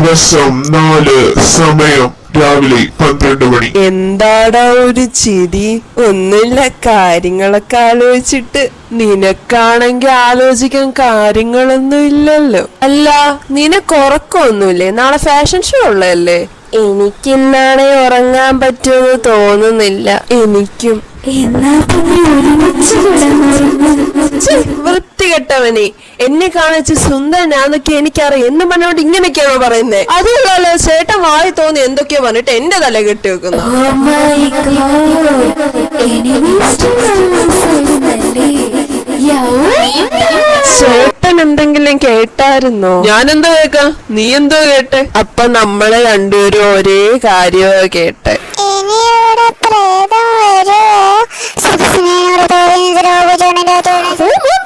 ദിവസം 4 സമയം രാവിലെ 12 മണി. എന്താടാ ഒരു ചിരി? ഒന്നുമില്ല, കാര്യങ്ങളൊക്കെ ആലോചിച്ചിട്ട്. നിനക്കാണെങ്കി ആലോചിക്കാൻ കാര്യങ്ങളൊന്നും ഇല്ലല്ലോ. അല്ല, നിനക്ക് ഉറക്കമൊന്നുമില്ലേ? നാളെ ഫാഷൻ ഷോ ഉള്ളതല്ലേ? എനിക്കിന്നാണെ ഉറങ്ങാൻ പറ്റുമെന്ന് തോന്നുന്നില്ല. എനിക്കും. വൃത്തികെട്ടവനെ, എന്നെ കാണിച്ച് സുന്ദരനാന്നൊക്കെ എനിക്കറിയാം എന്ന് പറഞ്ഞോണ്ട് ഇങ്ങനെയൊക്കെയാണോ പറയുന്നേ? അതുകൊള്ളാലോ, ചേട്ടൻ വായി തോന്നി എന്തൊക്കെയോ പറഞ്ഞിട്ട് എന്റെ തല കെട്ടി വെക്കുന്നു. ചേട്ടൻ എന്തെങ്കിലും കേട്ടായിരുന്നോ? ഞാനെന്തോ കേക്കാം, നീ എന്തോ കേട്ടെ? അപ്പൊ നമ്മള് രണ്ടുപേരും ഒരേ കാര്യമാ കേട്ടെ.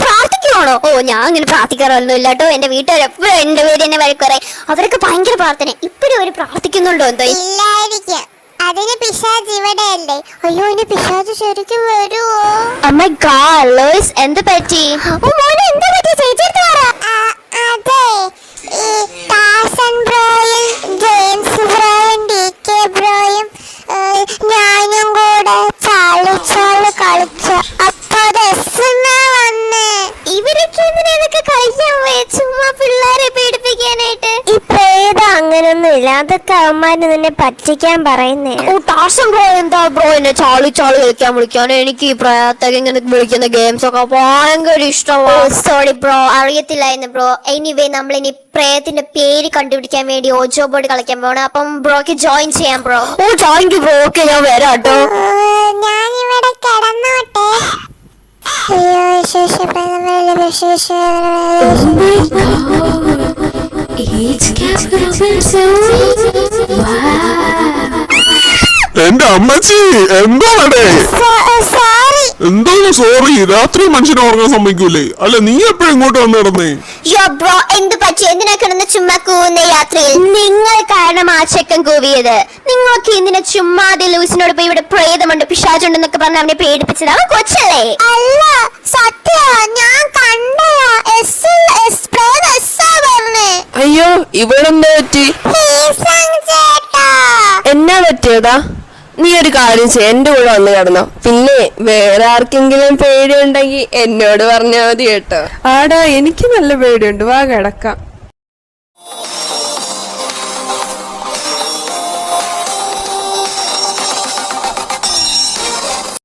പ്രാർത്ഥിക്കണോ? ഓ, ഞാൻ അങ്ങനെ പ്രാർത്ഥിക്കാറൊന്നും ഇല്ലാട്ടോ. എന്റെ വീട്ടുകാർ എപ്പോഴും എന്റെ പേര് എന്നെ വരക്കുറേ. അവരൊക്കെ ഭയങ്കര പ്രാർത്ഥന. ഇപ്പഴും അവര് പ്രാർത്ഥിക്കുന്നുണ്ടോ എന്തോ? ഇല്ലായിരിക്കും, അതിന് പിശാച് ഇവിടെ അല്ലേ. അയ്യോ, ഇനി പിശാച് ശരിക്കും വരുവോ? അമ്മ ഗായ്സ്, എന്ത് പറ്റി? ഓ മോനെ, എന്താ പറ്റി? ചേച്ചി അതെ, ഈ ടാസൻ ബ്രോയും ജെയിംസ് ബ്രോയും DK ബ്രോയും ഞാനും കൂടെ ചാളു കളിച്ച. അപ്പൊ വന്ന് ഇവരൊക്കെ എന്തിനൊക്കെ കളിക്കാൻ പോയ? ചുമ്മാ പിള്ളേരെ പേടിപ്പിക്കാനായിട്ട്. ഈ പ്രേതം അങ്ങനൊന്നും ഇല്ല, അതൊക്കെ അവന്മാര് നിന്നെ പറ്റിക്കാൻ പറയുന്നേ. ഓ, ടാസൻ ബ്രോ എന്താ ബ്രോ എന്നെ ചാളു വിളിക്കാൻ? എനിക്ക് ഈ പ്രേതത്തെ ഇങ്ങനെ വിളിക്കുന്ന ഗെയിംസ് ഒക്കെ ഭയങ്കര ഇഷ്ടമാണ്. സോറി ബ്രോ, അറിയത്തില്ലായിരുന്നു ബ്രോ. എനിവേ, നമ്മളിനി പ്രേതത്തിന്റെ പേര് കണ്ടുപിടിക്കാൻ വേണ്ടി ഓജോ ബോർഡ് കളിക്കാൻ പോണം. അപ്പം ബ്രോക്ക് ജോയിൻ ചെയ്യാം ബ്രോ. ഓ, ജോയിൻ ബ്രോ. ഓക്കെ, ഞാൻ വരാട്ടോ. ഞാനിവിടെ കിടന്നോട്ടെ. എന്റെ അമ്മച്ചി, എന്താണ് സോറി? രാത്രി മനുഷ്യനെ ഉറങ്ങാൻ സമ്മതിക്കൂലേ? അല്ല, നീ എപ്പോഴും ഇങ്ങോട്ട് വന്ന് കിടന്നേ? ബ്രോ, എന്ത് പറ്റി? എന്തിനാ കിടന്ന് ചുമ്മാ കൂവുന്ന രാത്രിയിൽ? നിങ്ങൾ കാരണം ആ ചെക്കൻ കൂവിയത്. നിങ്ങൾക്ക് എന്തിനാ ചുമ്മാതെ ലൂസിനോട് പോയി ഇവിടെ പ്രേതമുണ്ട് പിശാചുണ്ടെന്നൊക്കെ പറഞ്ഞ് അവനെ പേടിപ്പിച്ചത്? അവൻ കൊച്ചല്ലേ? അല്ല, സത്യ, ഞാൻ കണ്ടേ. അയ്യോ, ഇവളെന്താ പറ്റി? എന്നാ പറ്റിയതാ? നീ ഒരു കാര്യം ചെയ്യ, എന്റെ കൂടെ വന്ന് കിടന്നോ. പിന്നെ വേറെ ആർക്കെങ്കിലും പേടിയുണ്ടെങ്കിൽ എന്നോട് പറഞ്ഞാൽ മതി കേട്ടോ. ആടാ, എനിക്ക് നല്ല പേടിയുണ്ട്, വാ കിടക്കാം.